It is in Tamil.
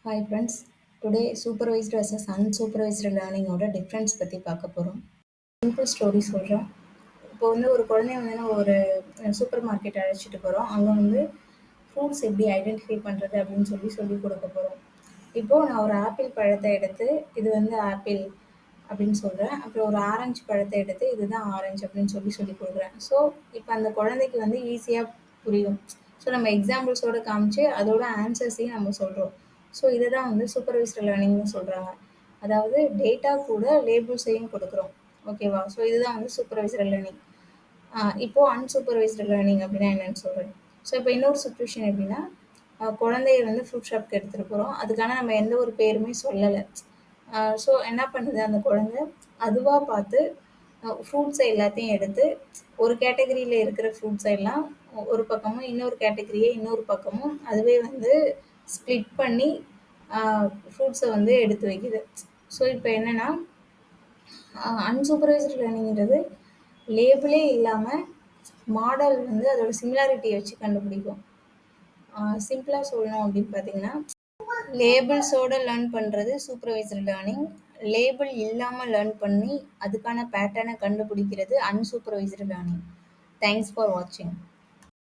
Hi friends. Today supervised versus unsupervised லேர்னிங்கோட டிஃப்ரென்ஸ் பற்றி பார்க்க போகிறோம். சிம்பிள் ஸ்டோரி சொல்கிறேன். இப்போ வந்து ஒரு குழந்தைய வந்து நம்ம ஒரு சூப்பர் மார்க்கெட் அழைச்சிட்டு போகிறோம். அங்கே வந்து ஃப்ரூட்ஸ் எப்படி ஐடென்டிஃபை பண்ணுறது அப்படின்னு சொல்லி கொடுக்க போகிறோம். இப்போது நான் ஒரு ஆப்பிள் பழத்தை எடுத்து இது வந்து ஆப்பிள் அப்படின்னு சொல்கிறேன். அப்புறம் ஒரு ஆரஞ்சு பழத்தை எடுத்து இதுதான் ஆரஞ்சு அப்படின்னு சொல்லி கொடுக்குறேன். ஸோ இப்போ அந்த குழந்தைக்கு வந்து ஈஸியாக புரியும். ஸோ நம்ம எக்ஸாம்பிள்ஸோடு காமிச்சு அதோட ஆன்சர்ஸையும் நம்ம சொல்கிறோம். ஸோ இதை தான் வந்து சூப்பர்வைஸ்டு லேர்னிங்னு சொல்கிறாங்க. அதாவது டேட்டா கூட லேபிள்ஸையும் கொடுக்குறோம். ஓகேவா? ஸோ இதுதான் வந்து சூப்பர்வைஸ்டு லேர்னிங். இப்போது அன்சூப்பர்வைஸ்டு லேர்னிங் அப்படின்னா என்னென்னு சொல்கிறேன். ஸோ இப்போ இன்னொரு சுச்சுவேஷன் எப்படின்னா, குழந்தைய வந்து ஃப்ரூட் ஷாப்க்கு எடுத்துகிட்டு போகிறோம். அதுக்கான நம்ம எந்த ஒரு பேருமே சொல்லலை. ஸோ என்ன பண்ணுது அந்த குழந்தை, அதுவாக பார்த்து ஃப்ரூட்ஸை எல்லாத்தையும் எடுத்து ஒரு கேட்டகரியில் இருக்கிற ஃப்ரூட்ஸை எல்லாம் ஒரு பக்கமும், இன்னொரு கேட்டகரியை இன்னொரு பக்கமும் அதுவே வந்து ஸ்ப்ளிட் பண்ணி ஃப்ரூட்ஸை வந்து எடுத்து வைக்குது. ஸோ இப்போ என்னென்னா, அன்சூப்பர்வைஸ்டு லேர்னிங்கிறது லேபிளே இல்லாமல் மாடல் வந்து அதோட சிமிலாரிட்டியை வச்சு கண்டுபிடிக்கும். சிம்பிளாக சொல்லணும் அப்படின்னு பார்த்தீங்கன்னா, லேபிள்ஸோட லேர்ன் பண்ணுறது சூப்பர்வைஸ்டு லேர்னிங். லேபிள் இல்லாமல் லேர்ன் பண்ணி அதுக்கான பேட்டர்னை கண்டுபிடிக்கிறது அன்சூப்பர்வைஸ்டு லேர்னிங். தேங்க்ஸ் ஃபார் வாட்சிங்.